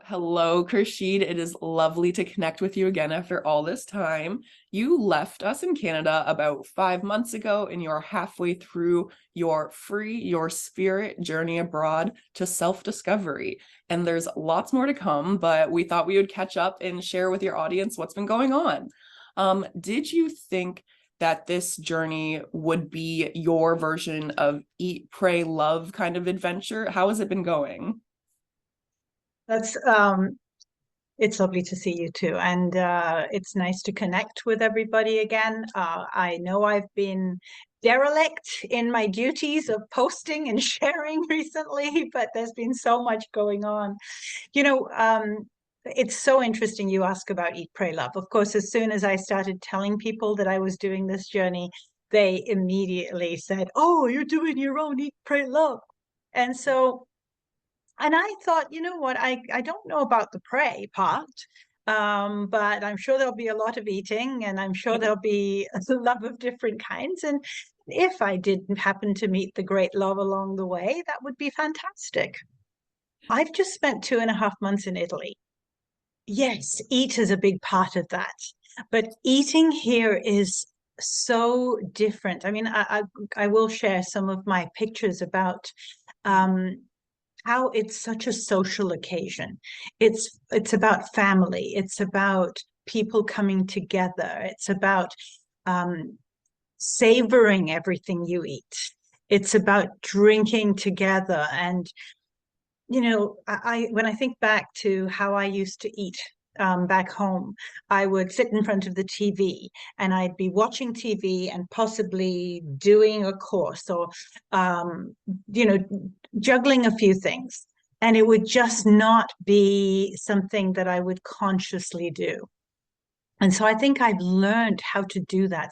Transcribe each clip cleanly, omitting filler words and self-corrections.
Hello, Khursheed. It is lovely to connect with you again after all this time. You left us in Canada about 5 months ago, and you're halfway through your free, your spirit journey abroad to self-discovery. And there's lots more to come, but we thought we would catch up and share with your audience what's been going on. Did you think that this journey would be your version of eat, pray, love kind of adventure? How has it been going? That's it's lovely to see you too, and it's nice to connect with everybody again. I know I've been derelict in my duties of posting and sharing recently, but there's been so much going on. You know, it's so interesting you ask about Eat, Pray, Love. Of course, as soon as I started telling people that I was doing this journey, they immediately said, "Oh, you're doing your own Eat, Pray, Love." And so and I thought, you know what, I don't know about the pray part, but I'm sure there'll be a lot of eating and I'm sure there'll be a love of different kinds. And if I did happen to meet the great love along the way, that would be fantastic. I've just spent 2.5 months in Italy. Yes, eat is a big part of that, but eating here is so different. I mean, I will share some of my pictures about um, how it's such a social occasion. It's about family. It's about people coming together. It's about um, savoring everything you eat. It's about drinking together. And when I think back to how I used to eat back home, I would sit in front of the TV and I'd be watching TV and possibly doing a course or, um, you know, juggling a few things. And it would just not be something that I would consciously do. And so I think I've learned how to do that.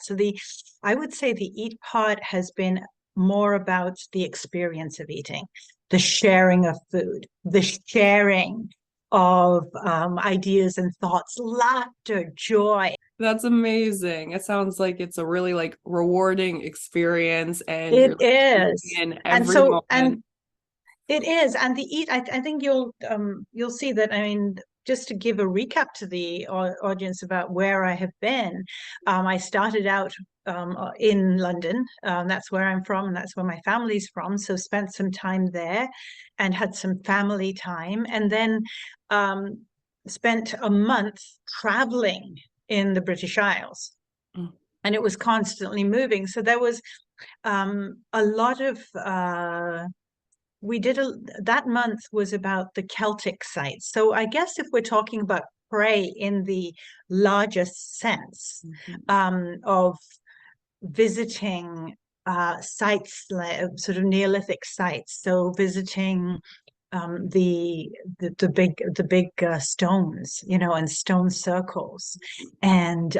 I would say the eat part has been more about the experience of eating, the sharing of food, the sharing of ideas and thoughts, laughter, joy. That's amazing. It sounds like it's a really like rewarding experience and you're It like taking is. in And every so, and moment. It is, and the eat. I think you'll see that. I mean, just to give a recap to the audience about where I have been, I started out in London. That's where I'm from, and that's where my family's from. So spent some time there, and had some family time, and then um, spent a month traveling in the British Isles, Mm. and it was constantly moving. So there was a lot of we did a that month was about the Celtic sites. So I guess if we're talking about pray in the largest sense Mhm. of visiting sites like sort of Neolithic sites, so visiting um, the the big stones, and stone circles, and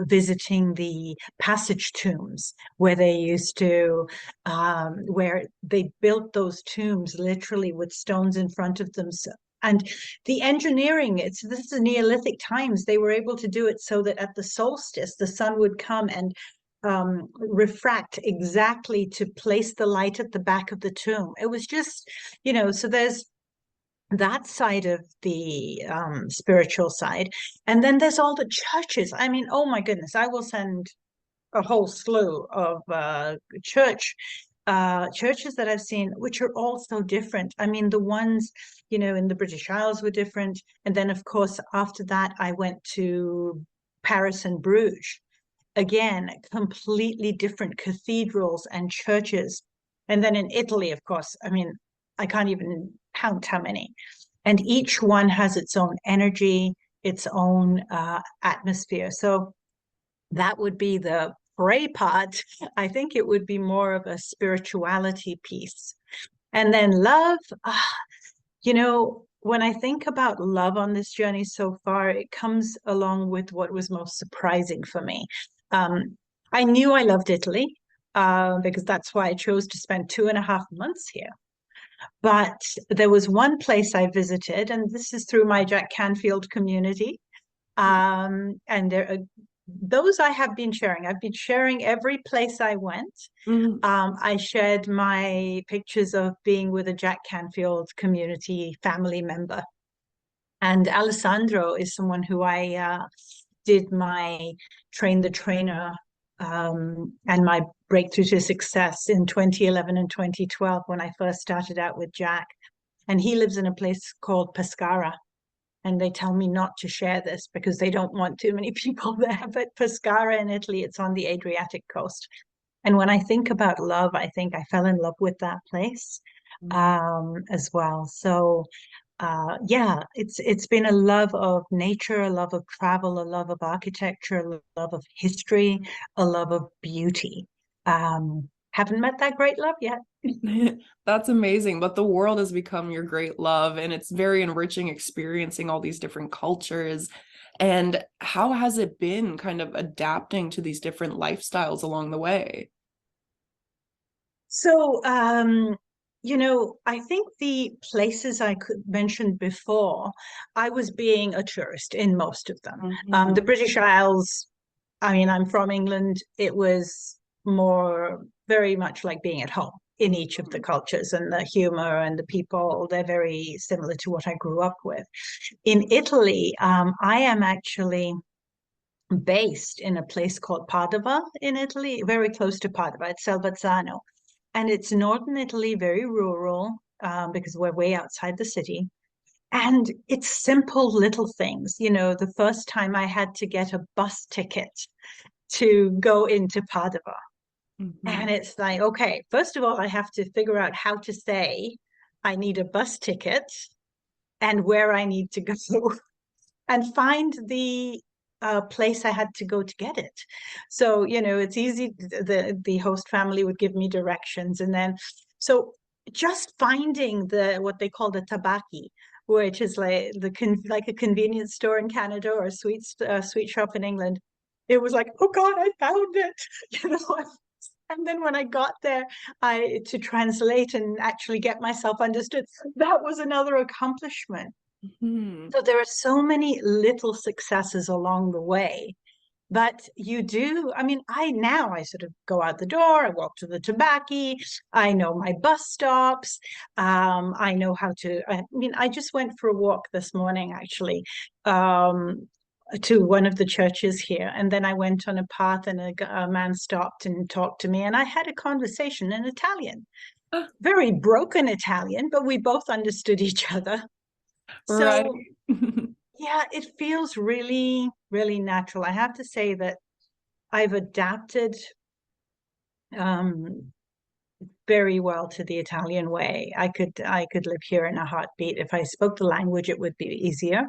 visiting the passage tombs where they used to, where they built those tombs literally with stones in front of them. And the engineering, this is Neolithic times. They were able to do it so that at the solstice, the sun would come and refract exactly to place the light at the back of the tomb. It was just, so there's that side of the spiritual side. And then there's all the churches. I mean, oh my goodness, I will send a whole slew of churches that I've seen, which are all so different. I mean, the ones, in the British Isles were different. And then, of course, after that, I went to Paris and Bruges. Again, completely different cathedrals and churches. And then in Italy, of course, I mean, I can't even count how many. And each one has its own energy, its own atmosphere. So that would be the pray part. I think it would be more of a spirituality piece. And then love, when I think about love on this journey so far, it comes along with what was most surprising for me. Um, I knew I loved Italy because that's why I chose to spend 2.5 months here. But there was one place I visited, and this is through my Jack Canfield community. And those I have been sharing. I've been sharing every place I went. Mm. I shared my pictures of being with a Jack Canfield community family member. And Alessandro is someone who I did my train the trainer and my breakthrough to success in 2011 and 2012 when I first started out with Jack. And he lives in a place called Pescara. And they tell me not to share this because they don't want too many people there. But Pescara in Italy, it's on the Adriatic coast. And when I think about love, I think I fell in love with that place as well. So yeah, it's been a love of nature, a love of travel, a love of architecture, a love of history, a love of beauty. Haven't met that great love yet. That's amazing. But the world has become your great love, and it's very enriching experiencing all these different cultures. And how has it been kind of adapting to these different lifestyles along the way? So, I think the places I could mention before, I was being a tourist in most of them. Mhm. The British Isles, I mean, I'm from England. It was more very much like being at home in each of the Mhm. cultures and the humor and the people. They're very similar to what I grew up with. In Italy, I am actually based in a place called Padova in Italy, very close to Padova. It's Salvazzano. And it's northern Italy, very rural, because we're way outside the city. And it's simple little things. The first time I had to get a bus ticket to go into Padova. And Mhm. it's like, okay, first of all, I have to figure out how to say I need a bus ticket and where I need to go and find the place I had to go to get it. So, it's easy. The host family would give me directions, and then so just finding the what they call the tabaki, which is like like a convenience store in Canada or a sweet shop in England. It was like, oh God, I found it, you know. And then when I got there, I to translate and actually get myself understood, that was another accomplishment. Mhm. So there are so many little successes along the way. But you do, I mean, I sort of go out the door, I walk to the tobacco, I know my bus stops, I know how to, I mean, I just went for a walk this morning actually, to one of the churches here. And then I went on a path and a man stopped and talked to me and I had a conversation in Italian, Ah, very broken Italian, but we both understood each other. right. So yeah, it feels really, really natural. I have to say that I've adapted um, very well to the Italian way. I could live here in a heartbeat. If I spoke the language, it would be easier.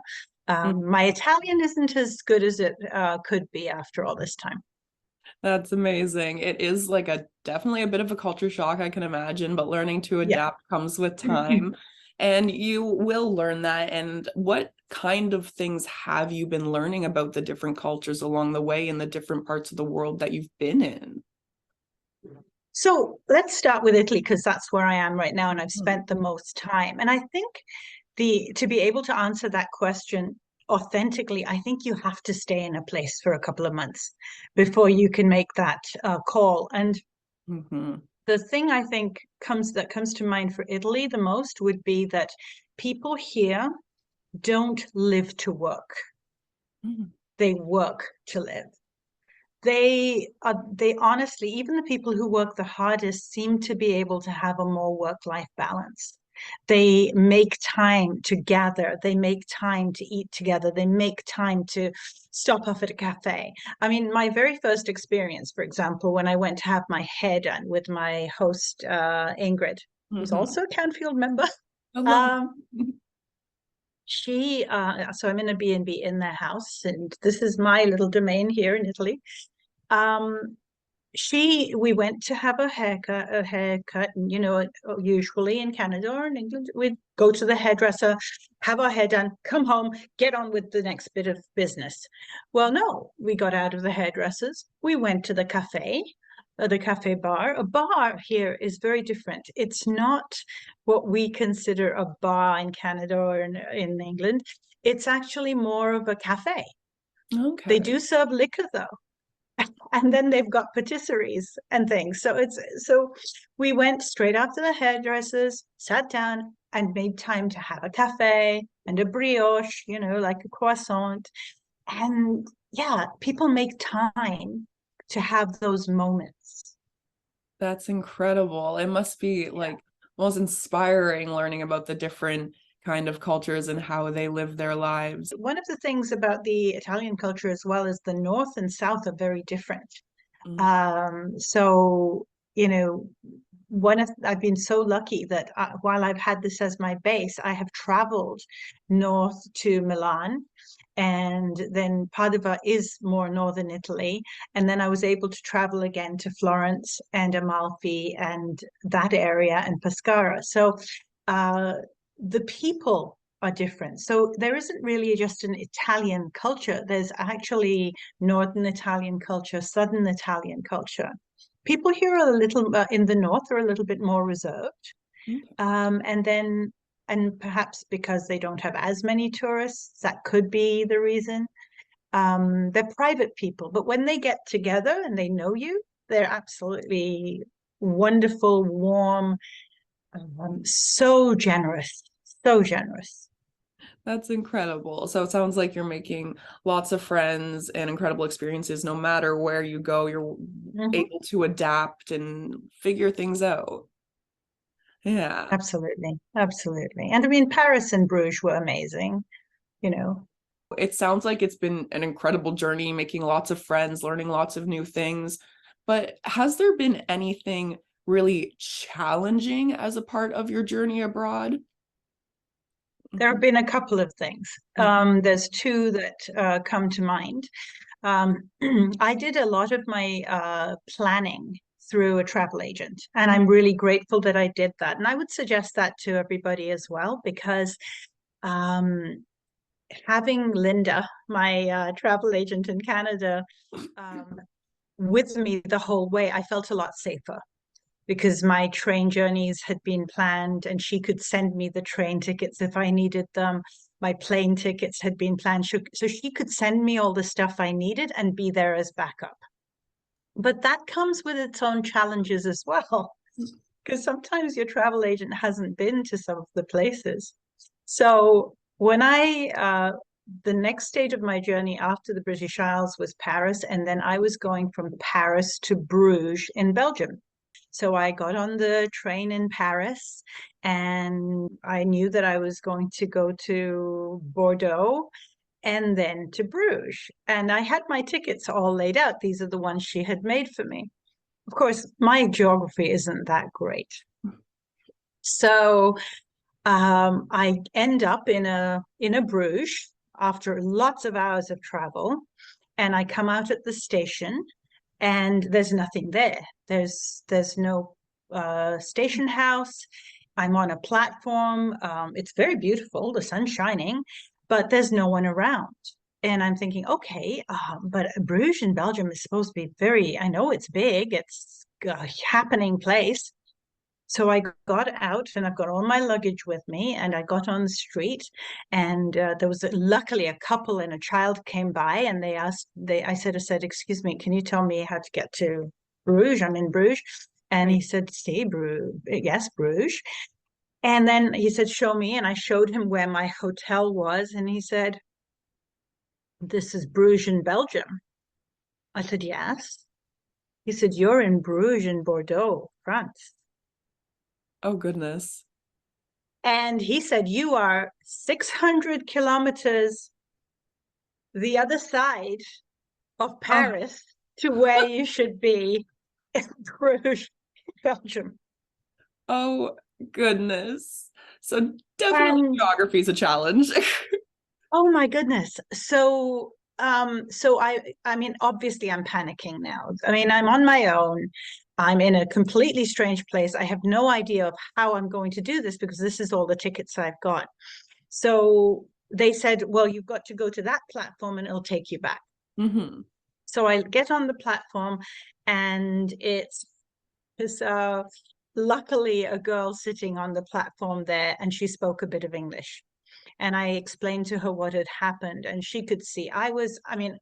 My Italian isn't as good as it could be after all this time. That's amazing. It is like a definitely a bit of a culture shock, I can imagine, but learning to Yeah. adapt comes with time. And you will learn that. And what kind of things have you been learning about the different cultures along the way in the different parts of the world that you've been in? So let's start with Italy because that's where I am right now and I've Mhm. spent the most time. And I think the to be able to answer that question authentically, I think you have to stay in a place for a couple of months before you can make that call. And Mhm. the thing I think comes to mind for Italy the most would be that people here don't live to work. Mhm. They work to live. They honestly, even the people who work the hardest seem to be able to have a more work-life balance. They make time to gather, they make time to eat together, they make time to stop off at a cafe. I mean, my very first experience, for example, when I went to have my hair done with my host, Ingrid, who's Mhm. also a Canfield member. I love it. Um, so I'm in a B&B in their house, and this is my little domain here in Italy. Um, we went to have a haircut, and usually in Canada or in England, we'd go to the hairdresser, have our hair done, come home, get on with the next bit of business. Well, no, we got out of the hairdressers, we went to the cafe bar. A bar here is very different. It's not what we consider a bar in Canada or in England. It's actually more of a cafe. They Okay. do serve liquor though. And then they've got patisseries and things. So we went straight after the hairdressers, sat down and made time to have a cafe and a brioche, like a croissant. And yeah, people make time to have those moments. That's incredible. It must be Yeah. like most inspiring learning about the different kind of cultures and how they live their lives. One of the things about the Italian culture as well is the North and South are very different. Mm, So, you know, I've been so lucky that while I've had this as my base, I have traveled north to Milan, and then Padova is more northern Italy. And then I was able to travel again to Florence and Amalfi and that area and Pescara. So uh, the people are different. So there isn't really just an Italian culture. There's actually Northern Italian culture, Southern Italian culture. People here are a little in the north are a little bit more reserved, okay. and perhaps because they don't have as many tourists, that could be the reason. They're private people, but when they get together and they know you, they're absolutely wonderful, warm, so generous, so generous. That's incredible. So it sounds like you're making lots of friends and incredible experiences no matter where you go, you're Mhm. able to adapt and figure things out. Yeah. Absolutely, absolutely. And I mean, Paris and Bruges were amazing, you know. It sounds like it's been an incredible journey, making lots of friends, learning lots of new things. But has there been anything really challenging as a part of your journey abroad? There Mhm, have been a couple of things. mhm, There's two that come to mind. Um, I did a lot of my planning through a travel agent, and I'm really grateful that I did that. And I would suggest that to everybody as well, because um, having Linda, my travel agent in Canada, um, with me the whole way, I felt a lot safer because my train journeys had been planned and she could send me the train tickets if I needed them. My plane tickets had been planned. So she could send me all the stuff I needed and be there as backup. But that comes with its own challenges as well, because sometimes your travel agent hasn't been to some of the places. So the next stage of my journey after the British Isles was Paris, and then I was going from Paris to Bruges in Belgium. So I got on the train in Paris and I knew that I was going to go to Bordeaux and then to Bruges. And I had my tickets all laid out. These are the ones she had made for me. Of course, my geography isn't that great. So I end up in a Bruges after lots of hours of travel, and I come out at the station, and there's nothing there. There's no station house. I'm on a platform. It's very beautiful. The sun's shining, but there's no one around. And I'm thinking, okay, but Bruges in Belgium is supposed to be very. I know it's big. It's a happening place. So I got out and I've got all my luggage with me and I got on the street and there was luckily a couple and a child came by and I said, excuse me, can you tell me how to get to Bruges? I'm in Bruges. And right. he said, see, Bruges, yes, Bruges. And then he said, show me. And I showed him where my hotel was. And he said, this is Bruges in Belgium. I said, yes. He said, you're in Bruges in Bordeaux, France. Oh, goodness. And he said, you are 600 kilometers the other side of Oh, Paris to where you should be in Bruges, Belgium. oh, goodness. So definitely And geography is a challenge. oh my goodness. So I mean, obviously I'm panicking now. I mean, I'm on my own. I'm in a completely strange place. I have no idea of how I'm going to do this because this is all the tickets I've got. So they said, well, you've got to go to that platform and it'll take you back. Hmm. So I get on the platform and it's luckily a girl sitting on the platform there and she spoke a bit of English. And I explained to her what had happened and she could see I mean,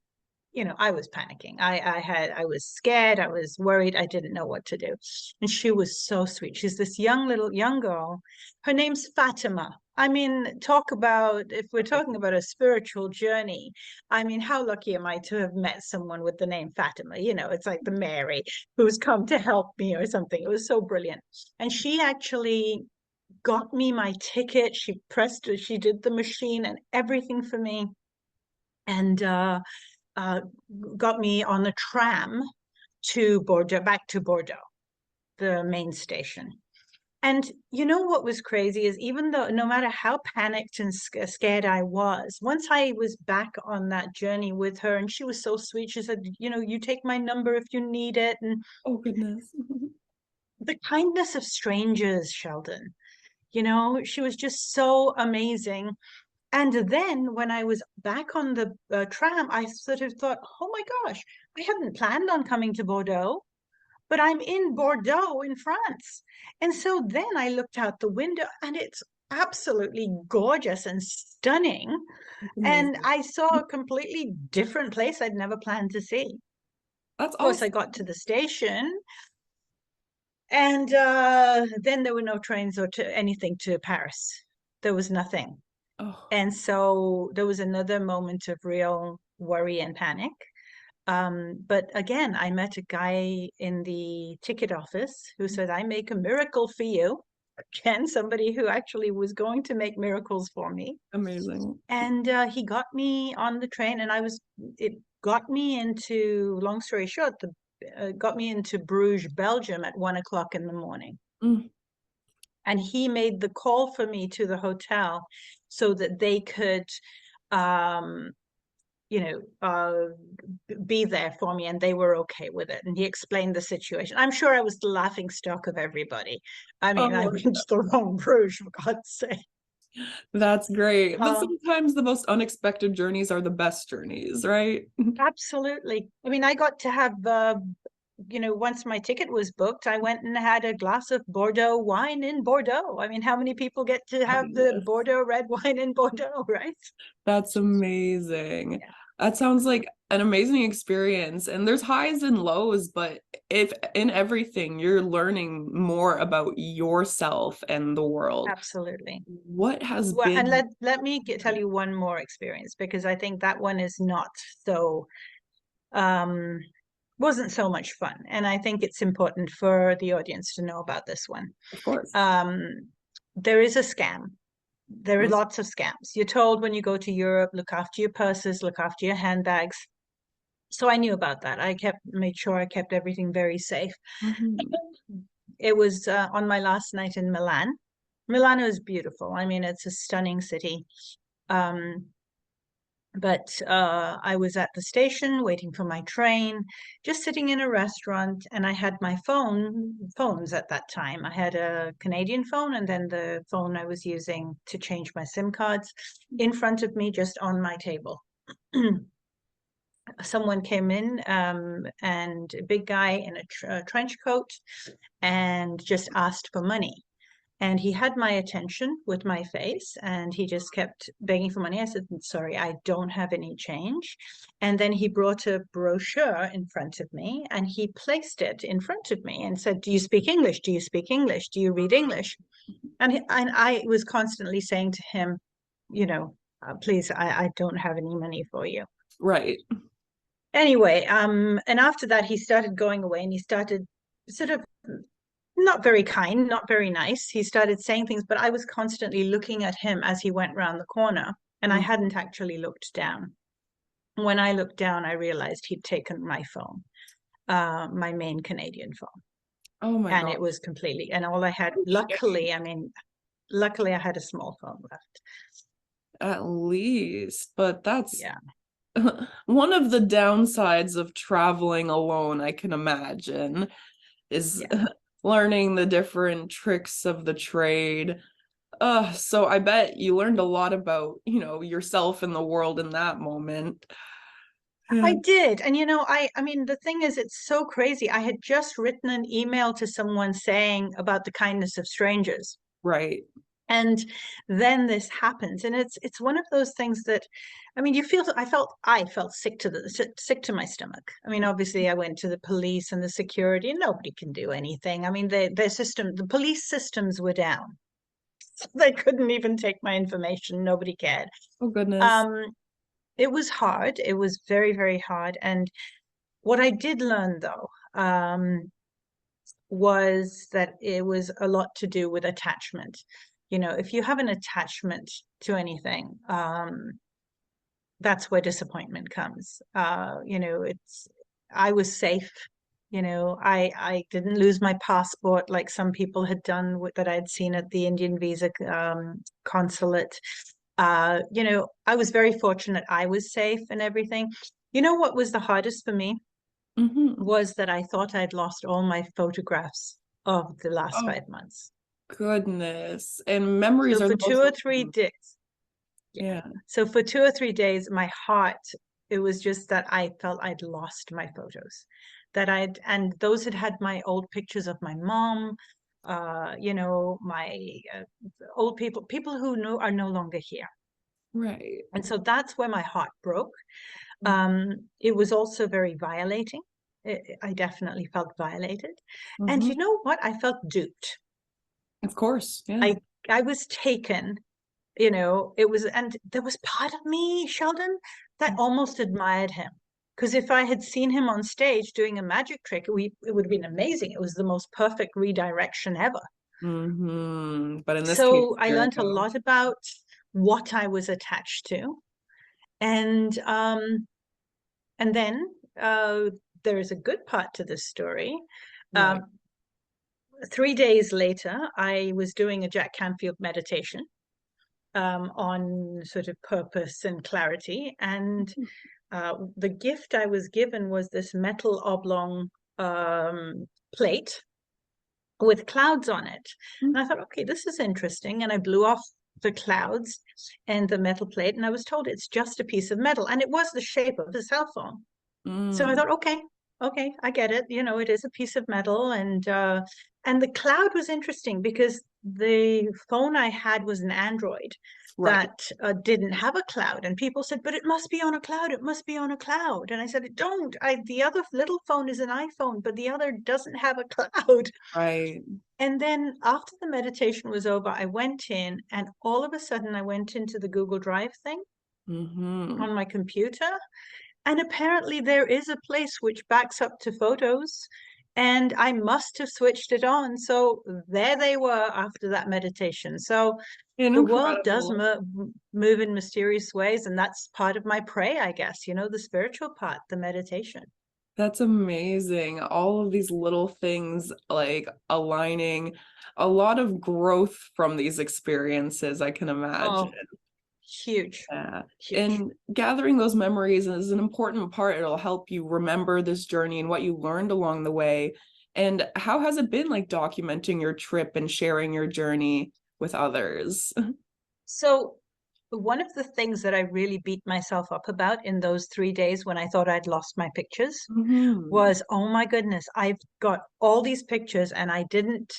I was panicking. I was scared. I was worried. I didn't know what to do. And she was so sweet. She's this young girl. Her name's Fatima. I mean, talk about, if we're talking about a spiritual journey, I mean, how lucky am I to have met someone with the name Fatima? It's like the Mary who's come to help me or something. It was so brilliant. And she actually got me my ticket. She did the machine and everything for me. And uh, got me on the tram to Bordeaux, back to Bordeaux, the main station. And what was crazy is, even though, no matter how panicked and scared I was, once I was back on that journey with her, and she was so sweet, she said, you take my number if you need it. And Oh goodness. the kindness of strangers, Sheldon, she was just so amazing. And then when I was back on the tram, I sort of thought, oh my gosh, I hadn't planned on coming to Bordeaux, but I'm in Bordeaux in France. And so then I looked out the window and it's absolutely gorgeous and stunning. That's And amazing. I saw a completely different place I'd never planned to see. That's Of course, I awesome. got to the station and then there were no trains or to anything to Paris. There was nothing. Oh, And so there was another moment of real worry and panic. But again, I met a guy in the ticket office who said, I make a miracle for you. Again, somebody who actually was going to make miracles for me. amazing. And he got me on the train, and it got me into, long story short, got me into Bruges, Belgium at 1 o'clock in the morning. Mm, And he made the call for me to the hotel so that they could um you know uh be there for me, and they were okay with it, and he explained the situation. I'm sure I was the laughing stock of everybody. I mean, I oh, went to the wrong Bruges, for God's sake. that's great. But uh, sometimes the most unexpected journeys are the best journeys, right? Absolutely. I mean, I got to have once my ticket was booked, I went and had a glass of Bordeaux wine in Bordeaux. I mean, how many people get to Oh, have the yes. Bordeaux red wine in Bordeaux, right? That's amazing. Yeah, That sounds like an amazing experience. And there's highs and lows, but if in everything you're learning more about yourself and the world, absolutely. what has Well, and been let me tell you one more experience, because I think that one is not so um wasn't so much fun, and I think it's important for the audience to know about this one. of course. Um, there is a scam. There are Mm, lots of scams. You're told when you go to Europe, look after your purses, look after your handbags. So I knew about that. I kept made sure I kept everything very safe. mhm. It was on my last night in Milan. Milano is beautiful. I mean, it's a stunning city. Um, but I was at the station waiting for my train, just sitting in a restaurant, and I had my phones at that time. I had a Canadian phone and then the phone I was using to change my SIM cards in front of me, just on my table. Someone came in, and a big guy in a trench coat, and just asked for money. And he had my attention with my face, and he just kept begging for money. I said, sorry, I don't have any change. And then he brought a brochure in front of me and he placed it in front of me and said, do you speak English? Do you speak English? Do you read English? And I was constantly saying to him, please, I don't have any money for you. Right. Anyway, and after that, he started going away, and he started sort of not very kind, not very nice. He started saying things, but I was constantly looking at him as he went round the corner, and I Mm. hadn't actually looked down. When I looked down, I realized he'd taken my phone, my main Canadian phone, Oh my and gosh. it was completely, and all I had, So shame. luckily, I mean, luckily I had a small phone left. At least, but that's Yeah, one of the downsides of traveling alone, I can imagine, is yeah. learning the different tricks of the trade. So I bet you learned a lot about, yourself and the world in that moment. I Yeah. did. And I mean, the thing is, it's so crazy. I had just written an email to someone saying about the kindness of strangers. Right. And then this happens, and it's one of those things that, I mean, you feel, I felt sick to my stomach. I mean, obviously I went to the police and the security, and nobody can do anything. I mean, the police systems were down. They couldn't even take my information. Nobody cared. Oh goodness. Um, it was hard. It was very, very hard. And what I did learn though, was that it was a lot to do with attachment. You know, if you have an attachment to anything, that's where disappointment comes. You know, I was safe. You know, I didn't lose my passport like some people had done that I'd seen at the Indian visa consulate. You know, I was very fortunate. I was safe and everything. You know what was the hardest for me Hmm. was that I thought I'd lost all my photographs of the last Oh 5 months. goodness. And So memories are for the two most or three important. days, yeah. Yeah. So for 2 or 3 days, my heart, it was just that I felt I'd lost my photos, and those had my old pictures of my mom, you know, my old people who know are no longer here. Right. And so that's where my heart broke. It was also very violating. I definitely felt violated. And Hmm. you know what? I felt duped. Of course. Yeah. I I was taken, you know, it was, and there was part of me, Sheldon, that almost admired him. Because if I had seen him on stage doing a magic trick, it would have been amazing. It was the most perfect redirection ever. But in this case, So I there you learned a go. lot about what I was attached to. And then there is a good part to this story. Right. Um, 3 days later, I was doing a Jack Canfield meditation on sort of purpose and clarity. And the gift I was given was this metal oblong plate with clouds on it. And I thought, okay, this is interesting. And I blew off the clouds and the metal plate, and I was told it's just a piece of metal. And it was the shape of a cell phone. So I Mm. thought, okay, I get it. You know, it is a piece of metal, and the cloud was interesting because the phone I had was an Android Right. that didn't have a cloud, and people said, "But it must be on a cloud. It must be on a cloud." And I said, "It don't. The other little phone is an iPhone, but the other doesn't have a cloud." Right. And then after the meditation was over, I went in, and all of a sudden, I went into the Google Drive thing Hmm. on my computer, and apparently there is a place which backs up to photos, and I must have switched it on. So there they were after that meditation. So the world does Incredible. move in mysterious ways, and that's part of my pray, I guess, you know, the spiritual part, the meditation. That's amazing. All of these little things like aligning, a lot of growth from these experiences, I can imagine. Oh, huge, Yeah. huge. And gathering those memories is an important part. It'll help you remember this journey and what you learned along the way. And how has it been like documenting your trip and sharing your journey with others? So one of the things that I really beat myself up about in those 3 days when I thought I'd lost my pictures Hmm. was, oh my goodness, I've got all these pictures and I didn't,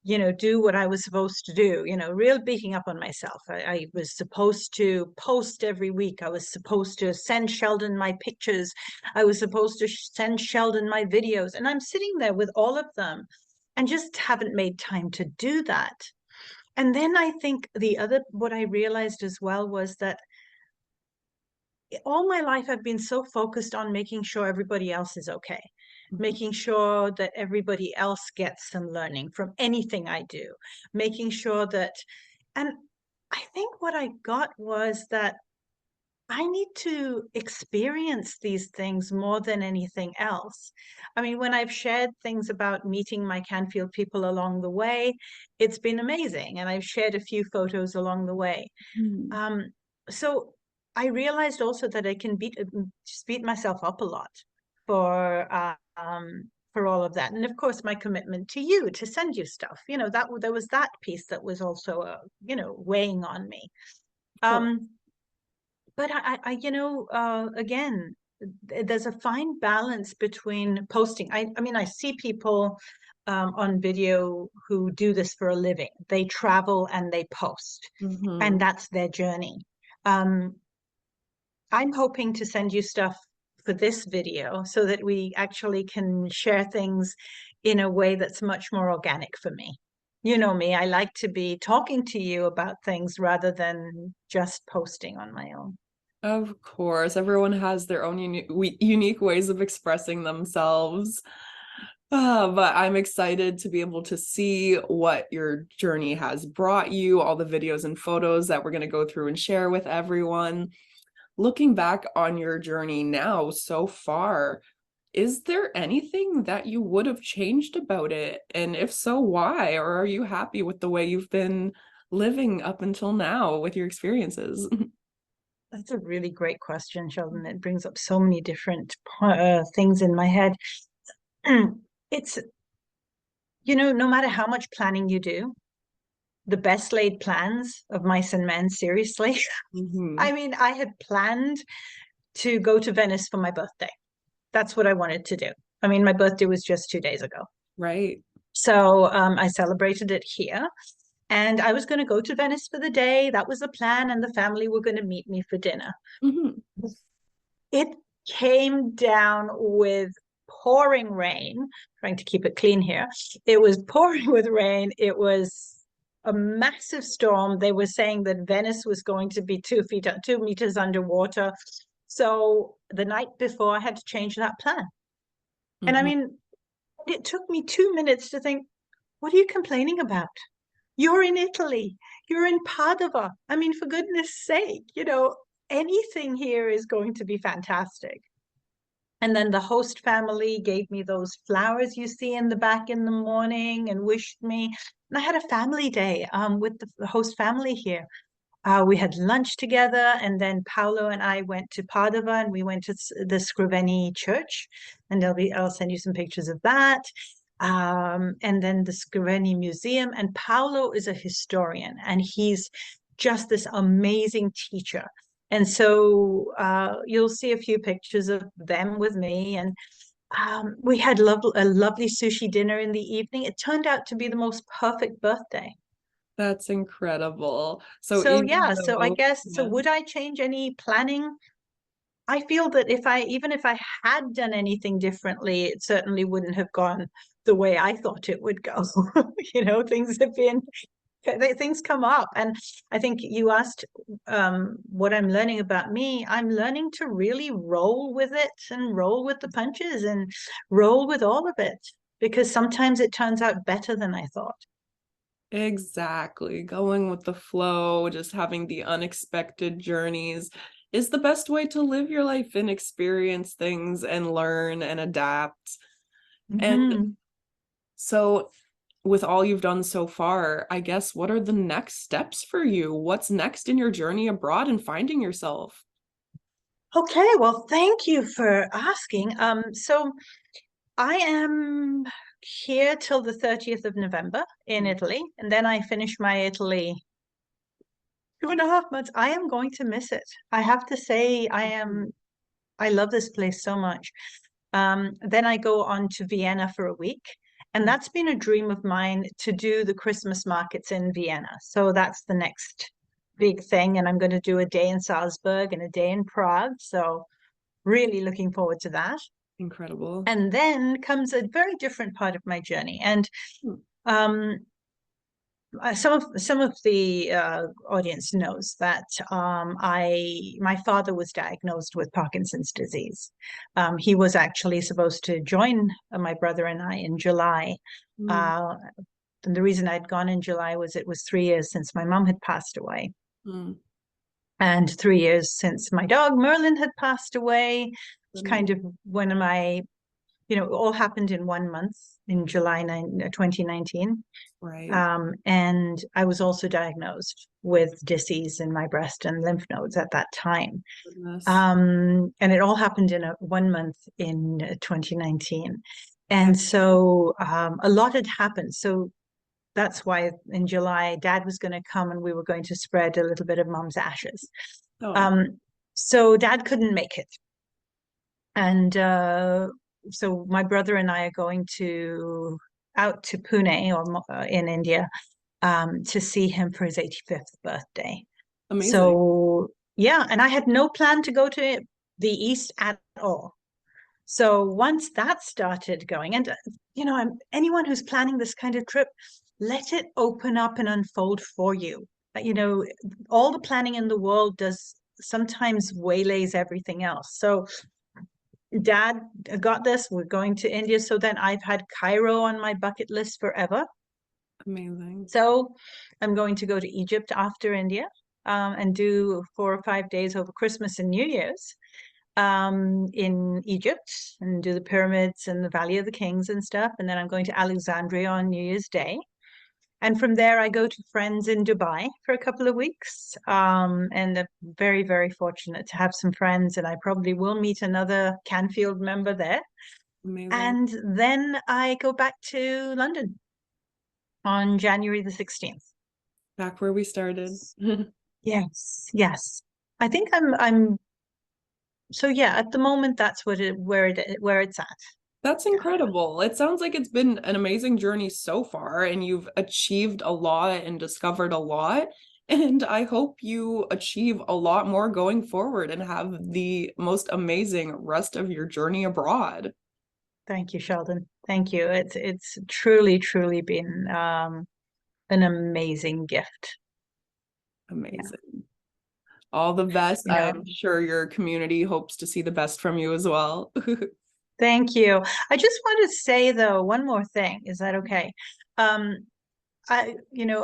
you know, do what I was supposed to do, you know, real beating up on myself. I was supposed to post every week. I was supposed to send Sheldon my pictures. I was supposed to send Sheldon my videos. And I'm sitting there with all of them and just haven't made time to do that. And then I think what I realized as well was that all my life I've been so focused on making sure everybody else is okay, making sure that everybody else gets some learning from anything I do, making sure that, and I think what I got was that I need to experience these things more than anything else. I mean, when I've shared things about meeting my Canfield people along the way, it's been amazing. And I've shared a few photos along the way. Hmm. Um, so I realized also that I can just beat myself up a lot for all of that. And of course, my commitment to you to send you stuff. You know, that there was that piece that was also you know, weighing on me. Of course. Um, but you know, again, there's a fine balance between posting. I mean, I see people on video who do this for a living. They travel and they post, and Hmm. that's their journey. Um, I'm hoping to send you stuff for this video so that we actually can share things in a way that's much more organic for me. You know me, I like to be talking to you about things rather than just posting on my own. Of course, everyone has their own unique ways of expressing themselves. But I'm excited to be able to see what your journey has brought you, all the videos and photos that we're going to go through and share with everyone. Looking back on your journey now so far, is there anything that you would have changed about it? And if so, why? Or are you happy with the way you've been living up until now with your experiences? That's a really great question, Sheldon. It brings up so many different things in my head. It's, no matter how much planning you do, the best laid plans of mice and men, seriously. Hmm. I mean, I had planned to go to Venice for my birthday. That's what I wanted to do. I mean, my birthday was just 2 days ago. Right. So I celebrated it here. And I was going to go to Venice for the day. That was the plan. And the family were going to meet me for dinner. Hmm. It came down with pouring rain, trying to keep it clean here. It was pouring with rain. It was a massive storm. They were saying that Venice was going to be 2 feet, 2 meters underwater. So the night before, I had to change that plan. And I Hmm. mean, it took me 2 minutes to think, what are you complaining about? You're in Italy. You're in Padova. I mean, for goodness sake, anything here is going to be fantastic. And then the host family gave me those flowers you see in the back in the morning and wished me. And I had a family day with the host family here. We had lunch together, and then Paolo and I went to Padova and we went to the Scriveni Church, and I'll send you some pictures of that. And then the Scriveni Museum. And Paolo is a historian, and he's just this amazing teacher. And so you'll see a few pictures of them with me. And we had a lovely sushi dinner in the evening. It turned out to be the most perfect birthday. That's incredible. So So even yeah, so I though, guess so yeah. would I change any planning? I feel that even if I had done anything differently, it certainly wouldn't have gone the way I thought it would go. Things have been things come up. And I think you asked what I'm learning about me. I'm learning to really roll with it and roll with the punches and roll with all of it because sometimes it turns out better than I thought. Exactly. Going with the flow, just having the unexpected journeys is the best way to live your life and experience things and learn and adapt. And Hmm. so, with all you've done so far, I guess what are the next steps for you? What's next in your journey abroad and finding yourself? Okay, well, thank you for asking. So I am here till the 30th of November in Italy, and then I finish my Italy 2.5 months. I am going to miss it. I have to say, I love this place so much. Then I go on to Vienna for a week, and that's been a dream of mine to do the Christmas markets in Vienna. So that's the next big thing, and I'm going to do a day in Salzburg and a day in Prague. So really looking forward to that. Incredible. And then comes a very different part of my journey. And um, some of the audience knows that my father was diagnosed with Parkinson's disease. He was actually supposed to join my brother and I in July. Mm, Uh, and the reason I'd gone in July was it was 3 years since my mom had passed away, mm, and 3 years since my dog Merlin had passed away. It's goodness. kind of one of my, it all happened in 1 month in July 2019. Right. And I was also diagnosed with disease in my breast and lymph nodes at that time. Goodness. And it all happened in 1 month in 2019. I, And so a lot had happened. So that's why in July, Dad was going to come and we were going to spread a little bit of Mom's ashes. oh, Um, so Dad couldn't make it. And so my brother and I are going to out to Pune in India to see him for his 85th birthday. Amazing. So yeah, and I had no plan to go to the East at all. So once that started going, and anyone who's planning this kind of trip, let it open up and unfold for you. All the planning in the world does sometimes waylays everything else. So Dad got this. We're going to India. So then I've had Cairo on my bucket list forever. Amazing. So I'm going to go to Egypt after India, and do 4 or 5 days over Christmas and New Year's in Egypt and do the pyramids and the Valley of the Kings and stuff. And then I'm going to Alexandria on New Year's Day. And from there, I go to friends in Dubai for a couple of weeks. And I'm very, very fortunate to have some friends, and I probably will meet another Canfield member there. Amazing. And then I go back to London on January the 16th. Back where we started. Yes, yes. I think I'm so yeah, at the moment that's where it's at. That's Yeah. incredible. It sounds like it's been an amazing journey so far, and you've achieved a lot and discovered a lot. And I hope you achieve a lot more going forward and have the most amazing rest of your journey abroad. Thank you, Sheldon. Thank you. It's truly, truly been an amazing gift. Yeah. Amazing. All the best. You know, I'm sure your community hopes to see the best from you as well. thank you. I just want to say though, one more thing. Is that okay? Um, a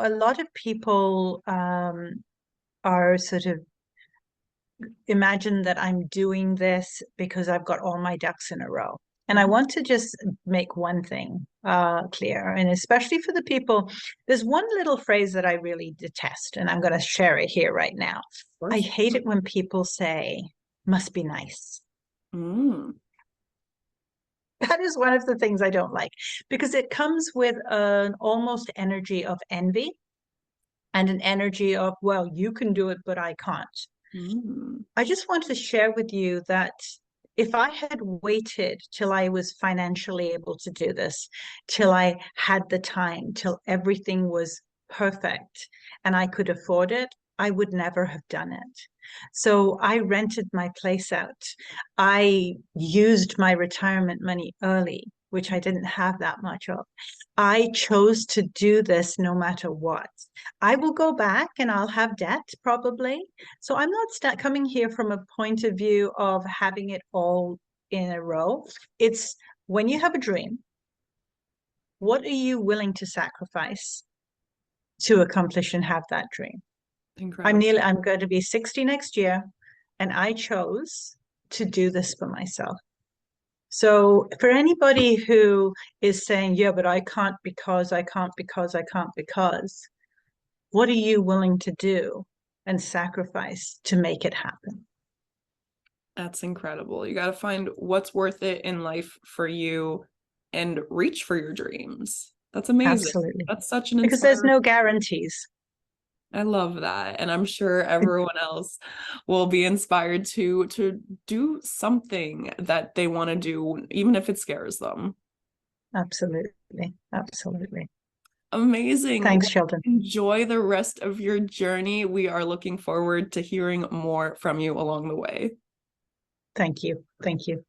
lot of people are sort of imagine that I'm doing this because I've got all my ducks in a row. And I Mhm. want to just make one thing clear, and especially for the people, there's one little phrase that I really detest, and I'm going to share it here right now. Of I course. hate it when people say, must be nice. Mm, That is one of the things I don't like because it comes with an almost energy of envy and an energy of, well, you can do it, but I can't. mm. I just want to share with you that if I had waited till I was financially able to do this, till I had the time, till everything was perfect and I could afford it, I would never have done it. So I rented my place out. I used my retirement money early, which I didn't have that much of. I chose to do this no matter what. I will go back and I'll have debt probably. So I'm not coming here from a point of view of having it all in a row. It's when you have a dream, what are you willing to sacrifice to accomplish and have that dream? Incredible. I'm going to be 60 next year, and I chose to do this for myself. So for anybody who is saying, yeah, but I can't because I can't because I can't because, what are you willing to do and sacrifice to make it happen? That's incredible. You got to find what's worth it in life for you and reach for your dreams. That's amazing. Absolutely. That's such an Because there's inspiring. no guarantees. I love that. And I'm sure everyone else will be inspired to do something that they want to do, even if it scares them. Absolutely. Absolutely. Amazing. Thanks, Well, Sheldon. enjoy the rest of your journey. We are looking forward to hearing more from you along the way. Thank you. Thank you.